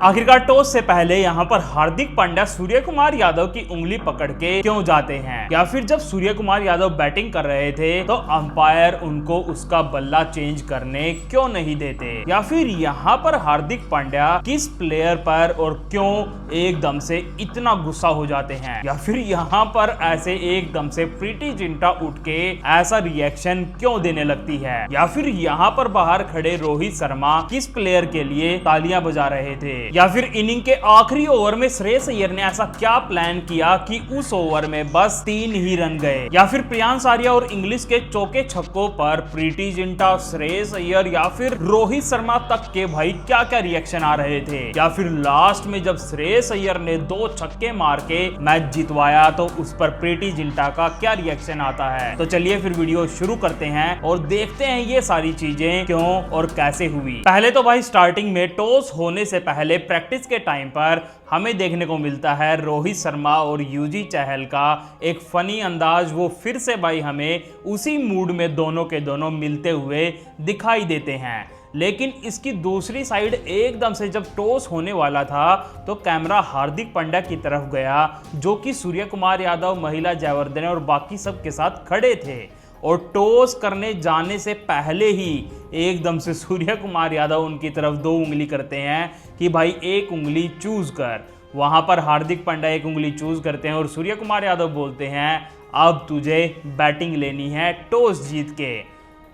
आखिरकार टॉस से पहले यहाँ पर हार्दिक पांड्या सूर्य कुमार यादव की उंगली पकड़ के क्यों जाते हैं, या फिर जब सूर्य कुमार यादव बैटिंग कर रहे थे तो अंपायर उनको उसका बल्ला चेंज करने क्यों नहीं देते, या फिर यहाँ पर हार्दिक पांड्या किस प्लेयर पर और क्यों एकदम से इतना गुस्सा हो जाते हैं, या फिर यहाँ पर ऐसे एकदम से प्रीति जिंटा उठ के ऐसा रिएक्शन क्यों देने लगती है, या फिर यहाँ पर बाहर खड़े रोहित शर्मा किस प्लेयर के लिए तालियां बजा रहे थे, या फिर इनिंग के आखिरी ओवर में श्रेयस अय्यर ने ऐसा क्या प्लान किया कि उस ओवर में बस 3 ही रन गए, या फिर प्रियांश आर्या और इंग्लिश के चौके छक्कों पर प्रीति जिंटा, श्रेयस अय्यर या फिर रोहित शर्मा तक के भाई क्या क्या रिएक्शन आ रहे थे, या फिर लास्ट में जब श्रेयस अय्यर ने 2 छक्के मार के मैच जितवाया तो उस पर प्रीति जिंटा का क्या रिएक्शन आता है। तो चलिए फिर वीडियो शुरू करते हैं और देखते हैं ये सारी चीजें क्यों और कैसे हुई। पहले तो भाई स्टार्टिंग में टॉस होने से पहले प्रैक्टिस के टाइम पर हमें देखने को मिलता है रोहित शर्मा और युजवेंद्र चहल का एक फनी अंदाज। वो फिर से भाई हमें उसी मूड में दोनों के दोनों मिलते हुए दिखाई देते हैं। लेकिन इसकी दूसरी साइड एकदम से जब टॉस होने वाला था तो कैमरा हार्दिक पांड्या की तरफ गया, जो कि सूर्य कुमार यादव, महिला जयवर्धने और बाकी सब के साथ खड़े थे, और टॉस करने जाने से पहले ही एकदम से सूर्य कुमार यादव उनकी तरफ 2 उंगली करते हैं कि भाई एक उंगली चूज कर। वहां पर हार्दिक पांड्या एक उंगली चूज करते हैं और सूर्य कुमार यादव बोलते हैं अब तुझे बैटिंग लेनी है टॉस जीत के।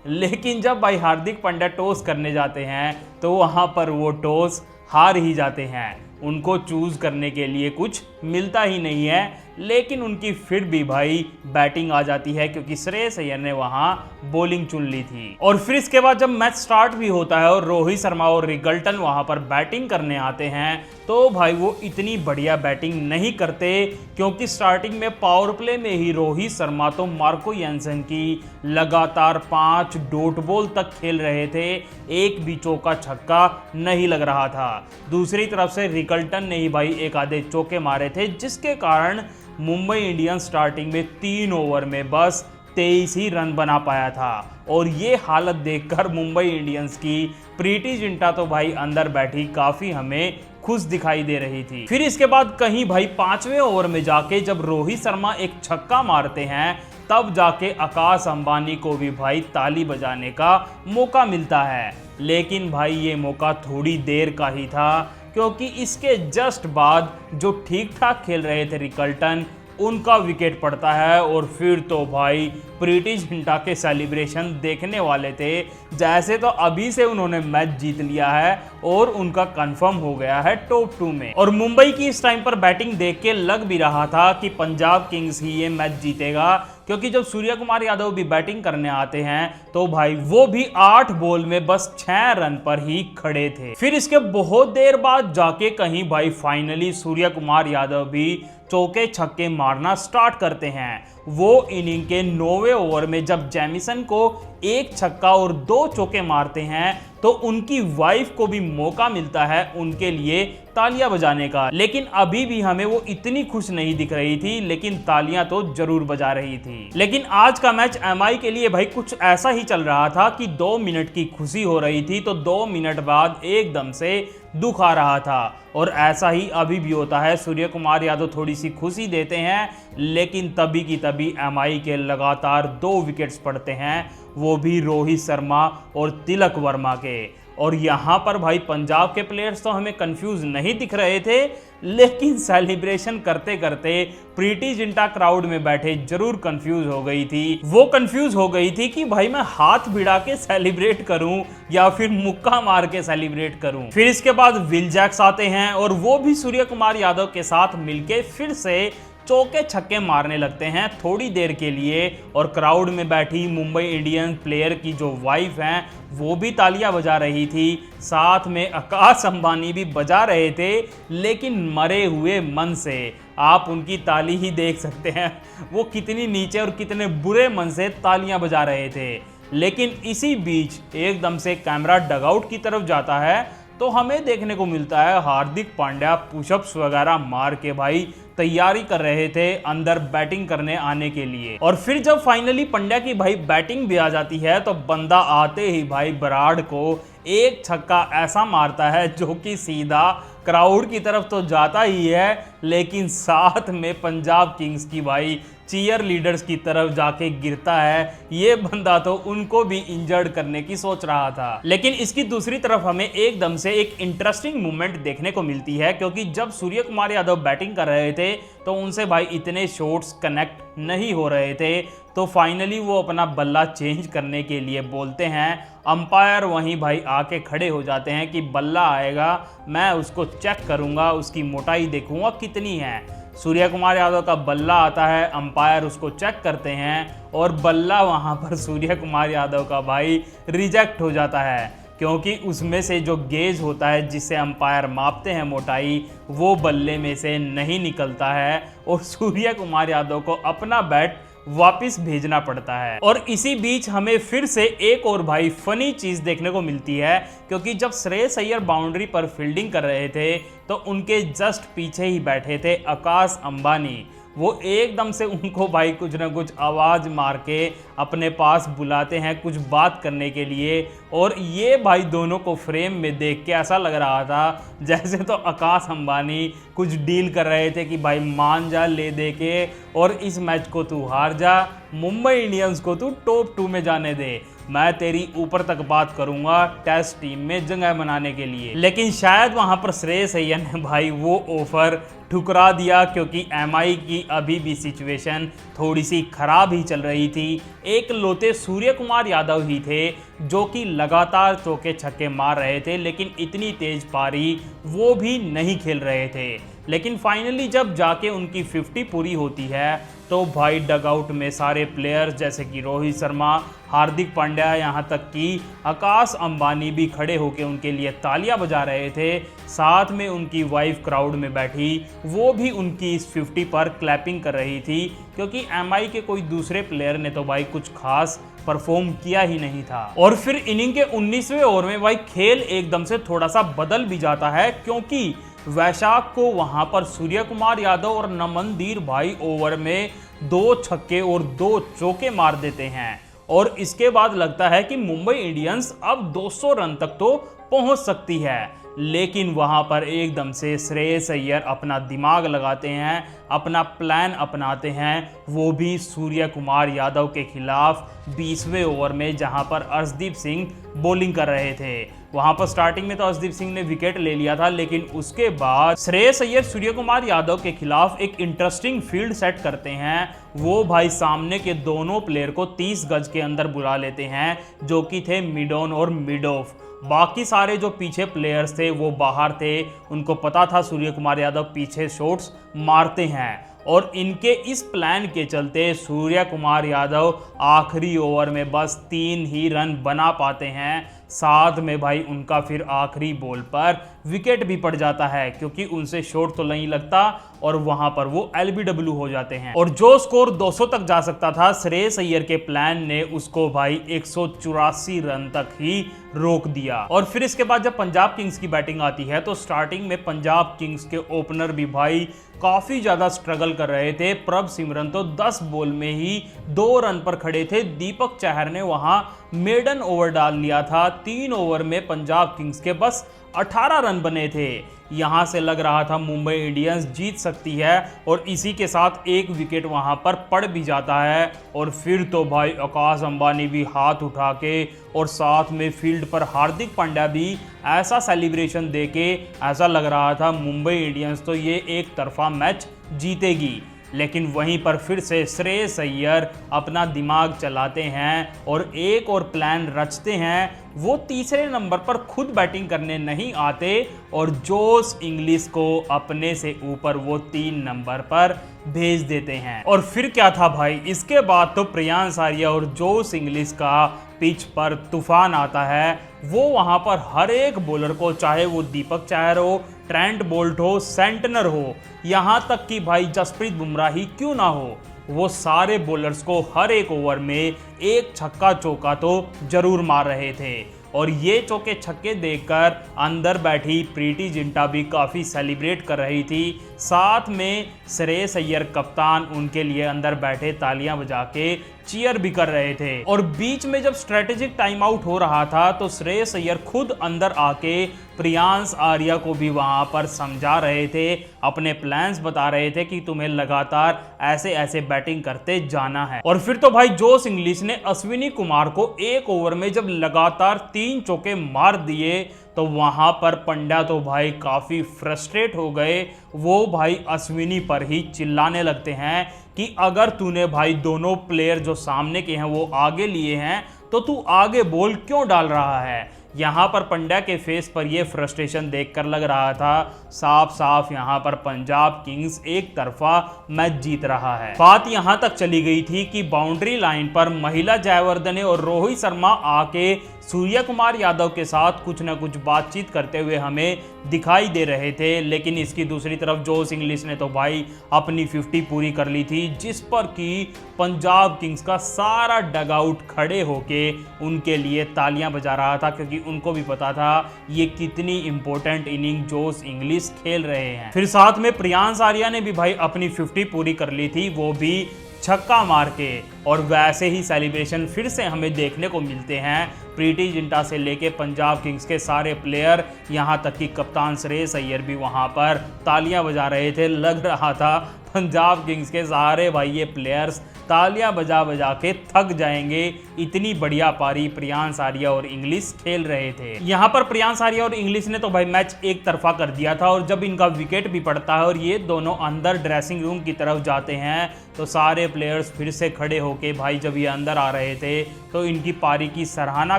लेकिन जब भाई हार्दिक पांड्या टॉस करने जाते हैं तो वहां पर वो टॉस हार ही जाते हैं, उनको चूज करने के लिए कुछ मिलता ही नहीं है। लेकिन उनकी फिर भी भाई बैटिंग आ जाती है क्योंकि श्रेयस अय्यर ने वहां बॉलिंग चुन ली थी। और फिर इसके बाद जब मैच स्टार्ट भी होता है और रोहित शर्मा और रिकल्टन वहां पर बैटिंग करने आते हैं तो भाई वो इतनी बढ़िया बैटिंग नहीं करते, क्योंकि स्टार्टिंग में पावर प्ले में ही रोहित शर्मा तो मार्को यान्सन की लगातार 5 डॉट बॉल तक खेल रहे थे, एक भी चौका छक्का नहीं लग रहा था। दूसरी तरफ से रिकल्टन ने ही भाई एक आधे चौके मारे थे, जिसके कारण मुंबई इंडियंस स्टार्टिंग में 3 ओवर में बस 23 ही रन बना पाया था। और ये हालत देखकर मुंबई इंडियंस की प्रीति जिंटा तो भाई अंदर बैठी काफ़ी हमें खुश दिखाई दे रही थी। फिर इसके बाद कहीं भाई 5वें ओवर में जाके जब रोहित शर्मा एक छक्का मारते हैं तब जाके आकाश अंबानी को भी भाई ताली बजाने का मौका मिलता है। लेकिन भाई ये मौका थोड़ी देर का ही था, क्योंकि इसके जस्ट बाद जो ठीक ठाक खेल रहे थे रिकल्टन, उनका विकेट पड़ता है और फिर तो भाई प्रीति जिंटा के सेलिब्रेशन देखने वाले थे जैसे तो अभी से उन्होंने मैच जीत लिया है और उनका कंफर्म हो गया है टॉप 2 में। और मुंबई की इस टाइम पर बैटिंग देख के लग भी रहा था कि पंजाब किंग्स ही ये मैच जीतेगा, क्योंकि जब सूर्य कुमार यादव भी बैटिंग करने आते हैं तो भाई वो भी 8 बॉल में बस 6 रन पर ही खड़े थे। फिर इसके बहुत देर बाद जाके कहीं भाई फाइनली सूर्य कुमार यादव भी चौके छक्के मारना स्टार्ट करते हैं। वो इनिंग के 9वें ओवर में जब जेमिसन को 1 छक्का और 2 चौके मारते हैं तो उनकी वाइफ को भी मौका मिलता है उनके लिए तालियां बजाने का। लेकिन अभी भी हमें वो इतनी खुश नहीं दिख रही थी, लेकिन तालियां तो जरूर बजा रही थी। लेकिन आज का मैच एमआई के लिए भाई कुछ ऐसा ही चल रहा था कि 2 मिनट की खुशी हो रही थी तो 2 मिनट बाद एकदम से दुख आ रहा था। और ऐसा ही अभी भी होता है, सूर्य कुमार यादव थोड़ी सी खुशी देते हैं लेकिन तभी की तभी एमआई के लगातार 2 विकेट्स पड़ते हैं, वो भी रोहित शर्मा और तिलक वर्मा के। और यहाँ पर भाई पंजाब के प्लेयर्स तो हमें कंफ्यूज नहीं दिख रहे थे, लेकिन सेलिब्रेशन करते करते प्रीति जिंटा क्राउड में बैठे जरूर कंफ्यूज हो गई थी। वो कंफ्यूज हो गई थी कि भाई मैं हाथ भिड़ा के सेलिब्रेट करूं या फिर मुक्का मार के सेलिब्रेट करूं। फिर इसके बाद विल जैक्स आते हैं और वो भी सूर्य कुमार यादव के साथ मिलके फिर से चौके छक्के मारने लगते हैं थोड़ी देर के लिए। और क्राउड में बैठी मुंबई इंडियंस प्लेयर की जो वाइफ हैं वो भी तालियां बजा रही थी, साथ में आकाश अंबानी भी बजा रहे थे, लेकिन मरे हुए मन से। आप उनकी ताली ही देख सकते हैं, वो कितनी नीचे और कितने बुरे मन से तालियां बजा रहे थे। लेकिन इसी बीच एकदम से कैमरा डगआउट की तरफ जाता है तो हमें देखने को मिलता है हार्दिक पांड्या पुशअप्स वगैरह मार के भाई तैयारी कर रहे थे अंदर बैटिंग करने आने के लिए। और फिर जब फाइनली पांड्या की भाई बैटिंग भी आ जाती है तो बंदा आते ही भाई बराड़ को एक छक्का ऐसा मारता है जो कि सीधा क्राउड की तरफ तो जाता ही है, लेकिन साथ में पंजाब किंग्स की भाई चीयर लीडर्स की तरफ जाके गिरता है। ये बंदा तो उनको भी इंजर्ड करने की सोच रहा था। लेकिन इसकी दूसरी तरफ हमें एकदम से एक इंटरेस्टिंग मूवमेंट देखने को मिलती है, क्योंकि जब सूर्य कुमार यादव बैटिंग कर रहे थे तो उनसे भाई इतने शॉट्स कनेक्ट नहीं हो रहे थे। तो फाइनली वो अपना बल्ला चेंज करने के लिए बोलते हैं। अंपायर वहीं भाई आके खड़े हो जाते हैं कि बल्ला आएगा, मैं उसको चेक करूंगा, उसकी मोटाई देखूंगा कितनी है। सूर्य कुमार यादव का बल्ला आता है, अंपायर उसको चेक करते हैं और बल्ला वहां पर सूर्य कुमार यादव का भाई रिजेक्ट हो जाता है, क्योंकि उसमें से जो गेज होता है जिससे अंपायर मापते हैं मोटाई, वो बल्ले में से नहीं निकलता है और सूर्य कुमार यादव को अपना बैट वापिस भेजना पड़ता है। और इसी बीच हमें फिर से एक और भाई फनी चीज देखने को मिलती है, क्योंकि जब श्रेयस अय्यर बाउंड्री पर फील्डिंग कर रहे थे तो उनके जस्ट पीछे ही बैठे थे आकाश अंबानी। वो एकदम से उनको भाई कुछ ना कुछ आवाज़ मार के अपने पास बुलाते हैं कुछ बात करने के लिए। और ये भाई दोनों को फ्रेम में देख के ऐसा लग रहा था जैसे तो आकाश अंबानी कुछ डील कर रहे थे कि भाई मान जा ले दे के, और इस मैच को तू हार जा, मुंबई इंडियंस को तू टॉप 2 में जाने दे, मैं तेरी ऊपर तक बात करूंगा टेस्ट टीम में जगह बनाने के लिए। लेकिन शायद वहां पर श्रेयस अय्यर ने भाई वो ऑफर ठुकरा दिया, क्योंकि एमआई की अभी भी सिचुएशन थोड़ी सी खराब ही चल रही थी। एक लोते सूर्य कुमार यादव ही थे जो कि लगातार चौके छक्के मार रहे थे, लेकिन इतनी तेज पारी वो भी नहीं खेल रहे थे। लेकिन फाइनली जब जाके उनकी 50 पूरी होती है तो भाई डगआउट में सारे प्लेयर्स जैसे कि रोहित शर्मा, हार्दिक पांड्या, यहाँ तक कि आकाश अंबानी भी खड़े होकर उनके लिए तालियां बजा रहे थे। साथ में उनकी वाइफ क्राउड में बैठी, वो भी उनकी इस 50 पर क्लैपिंग कर रही थी, क्योंकि एमआई के कोई दूसरे प्लेयर ने तो भाई कुछ खास परफॉर्म किया ही नहीं था। और फिर इनिंग के 19वें ओवर में भाई खेल एकदम से थोड़ा सा बदल भी जाता है, क्योंकि वैशाख को वहां पर सूर्य कुमार यादव और नमनदीर भाई ओवर में 2 छक्के और 2 चौके मार देते हैं। और इसके बाद लगता है कि मुंबई इंडियंस अब 200 रन तक तो पहुंच सकती है। लेकिन वहां पर एकदम से श्रेयस अय्यर अपना दिमाग लगाते हैं, अपना प्लान अपनाते हैं, वो भी सूर्य कुमार यादव के खिलाफ 20वें ओवर में, जहां पर अर्शदीप सिंह बॉलिंग कर रहे थे। वहां पर स्टार्टिंग में तो अर्शदीप सिंह ने विकेट ले लिया था, लेकिन उसके बाद श्रेयस अय्यर सूर्य कुमार यादव के खिलाफ एक इंटरेस्टिंग फील्ड सेट करते हैं। वो भाई सामने के दोनों प्लेयर को 30 गज के अंदर बुला लेते हैं, जो कि थे मिड ऑन और मिड ऑफ। बाकी सारे जो पीछे प्लेयर्स थे वो बाहर थे, उनको पता था सूर्य कुमार यादव पीछे शॉट्स मारते हैं। और इनके इस प्लान के चलते सूर्य कुमार यादव आखिरी ओवर में बस 3 ही रन बना पाते हैं। साथ में भाई उनका फिर आखिरी बॉल पर विकेट भी पड़ जाता है, क्योंकि उनसे शॉट तो नहीं लगता और वहां पर वो एलबीडब्ल्यू हो जाते हैं। और जो स्कोर 200 तक जा सकता था, श्रेयस अय्यर के प्लान ने उसको भाई 184 रन तक ही रोक दिया। और फिर इसके बाद जब पंजाब किंग्स की बैटिंग आती है तो स्टार्टिंग में पंजाब किंग्स के ओपनर भी भाई काफी ज्यादा स्ट्रगल कर रहे थे। प्रभ सिमरन तो 10 बॉल में ही 2 रन पर खड़े थे। दीपक चहर ने वहां मेडन ओवर डाल लिया था। 3 ओवर में पंजाब किंग्स के बस 18 रन बने थे। यहां से लग रहा था मुंबई इंडियंस जीत सकती है, और इसी के साथ एक विकेट वहां पर पड़ भी जाता है। और फिर तो भाई आकाश अंबानी भी हाथ उठा के, और साथ में फील्ड पर हार्दिक पांड्या भी ऐसा सेलिब्रेशन देके ऐसा लग रहा था मुंबई इंडियंस तो ये एक तरफा मैच जीतेगी। लेकिन वहीं पर फिर से श्रेयस अय्यर अपना दिमाग चलाते हैं और एक और प्लान रचते हैं। वो तीसरे नंबर पर खुद बैटिंग करने नहीं आते और जोश इंग्लिश को अपने से ऊपर वो 3 नंबर पर भेज देते हैं। और फिर क्या था भाई, इसके बाद तो प्रियांश आर्या और जोश इंग्लिश का पिच पर तूफान आता है। वो वहां पर हर एक बॉलर को, चाहे वो दीपक चहर हो, ट्रेंट बोल्ट हो, सेंटनर हो, यहां तक कि भाई जसप्रीत बुमराह ही क्यों ना हो, वो सारे बॉलर्स को हर एक ओवर में एक छक्का चौका तो जरूर मार रहे थे। और ये चौके छक्के देखकर अंदर बैठी प्रीति जिंटा भी काफ़ी सेलिब्रेट कर रही थी। साथ में श्रेयस अय्यर कप्तान उनके लिए अंदर बैठे तालियां बजा के चीयर भी कर रहे थे। और बीच में जब स्ट्रेटेजिक टाइम आउट हो रहा था तो श्रेयस अय्यर खुद अंदर आके प्रियांश आर्या को भी वहां पर समझा रहे थे, अपने प्लान्स बता रहे थे कि तुम्हें लगातार ऐसे ऐसे बैटिंग करते जाना है। और फिर तो भाई जोश इंग्लिश ने अश्विनी कुमार को एक ओवर में जब लगातार 3 चौके मार दिए तो वहां पर पंड्या तो भाई काफी फ्रस्ट्रेट हो गए। वो भाई अश्विनी पर ही चिल्लाने लगते हैं कि अगर तूने भाई दोनों प्लेयर जो सामने के हैं वो आगे लिए हैं तो तू आगे बॉल क्यों डाल रहा है। यहाँ पर पंड्या के फेस पर यह फ्रस्ट्रेशन देखकर लग रहा था साफ साफ यहाँ पर पंजाब किंग्स एक तरफा मैच जीत रहा है। बात यहाँ तक चली गई थी कि बाउंड्री लाइन पर महिला जयवर्धने और रोहित शर्मा आके सूर्य कुमार यादव के साथ कुछ न कुछ बातचीत करते हुए हमें दिखाई दे रहे थे, लेकिन इसकी दूसरी तरफ जोश इंग्लिश ने तो भाई अपनी 50 पूरी कर ली थी, जिस पर कि पंजाब किंग्स का सारा डगआउट खड़े होके उनके लिए तालियां बजा रहा था, क्योंकि उनको भी पता था ये कितनी इंपॉर्टेंट इनिंग जोश इंग्लिश खेल रहे हैं। फिर साथ में प्रियांश आर्या ने भी भाई अपनी 50 पूरी कर ली थी, वो भी छक्का मार के। और वैसे ही सेलिब्रेशन फिर से हमें देखने को मिलते हैं। प्रीति जिंटा से लेके पंजाब किंग्स के सारे प्लेयर, यहाँ तक कि कप्तान श्रेयस अय्यर भी वहाँ पर तालियां बजा रहे थे। लग रहा था पंजाब किंग्स के सारे भाई ये प्लेयर्स तालियां बजा बजा के थक जाएंगे, इतनी बढ़िया पारी प्रियांश आर्या और इंग्लिश खेल रहे थे। यहाँ पर प्रियांश आर्या और इंग्लिश ने तो भाई मैच एक तरफा कर दिया था, और जब इनका विकेट भी पड़ता है और ये दोनों अंदर ड्रेसिंग रूम की तरफ जाते हैं तो सारे प्लेयर्स फिर से खड़े होके भाई जब ये अंदर आ रहे थे तो इनकी पारी की सराहना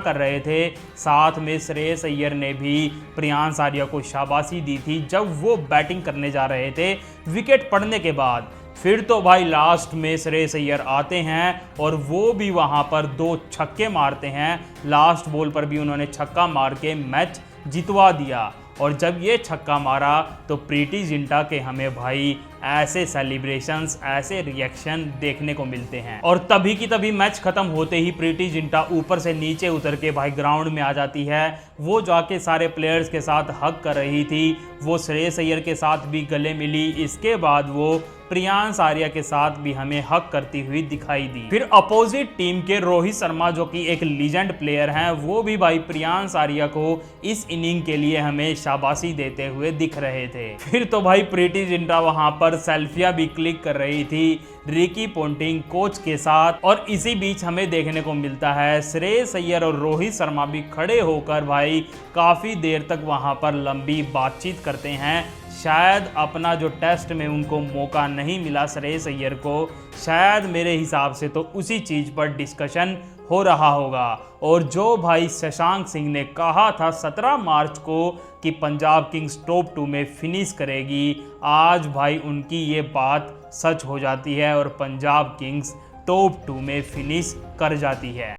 कर रहे थे। साथ में श्रेयस अय्यर ने भी प्रियांश आर्या को शाबाशी दी थी जब वो बैटिंग करने जा रहे थे विकेट पड़ने के बाद। फिर तो भाई लास्ट में श्रेयस अय्यर आते हैं और वो भी वहां पर 2 छक्के मारते हैं। लास्ट बॉल पर भी उन्होंने छक्का मार के मैच जितवा दिया। और जब ये छक्का मारा तो प्रीति जिंटा के हमें भाई ऐसे सेलिब्रेशंस, ऐसे रिएक्शन देखने को मिलते हैं। और तभी की तभी मैच खत्म होते ही प्रीति जिंटा ऊपर से नीचे उतर के भाई ग्राउंड में आ जाती है। वो जाके सारे प्लेयर्स के साथ हग कर रही थी, वो श्रेयस अय्यर के साथ भी गले मिली। इसके बाद वो प्रियांश आर्या के साथ भी हमें हक करती हुई दिखाई दी। फिर अपोजिट टीम के रोहित शर्मा जो कि एक लीजेंड प्लेयर हैं, वो भी भाई प्रियांश आर्या को इस इनिंग के लिए हमें शाबाशी देते हुए दिख रहे थे। फिर तो भाई प्रीति जिंटा वहां पर सेल्फियां भी क्लिक कर रही थी रिकी पोंटिंग कोच के साथ। और इसी बीच हमें देखने को मिलता है श्रेयस अय्यर और रोहित शर्मा भी खड़े होकर भाई काफी देर तक वहां पर लंबी बातचीत करते हैं। शायद अपना जो टेस्ट में उनको मौका नहीं मिला श्रेयस अय्यर को, शायद मेरे हिसाब से तो उसी चीज़ पर डिस्कशन हो रहा होगा। और जो भाई शशांक सिंह ने कहा था 17 मार्च को कि पंजाब किंग्स टॉप 2 में फिनिश करेगी, आज भाई उनकी ये बात सच हो जाती है और पंजाब किंग्स टॉप 2 में फिनिश कर जाती है।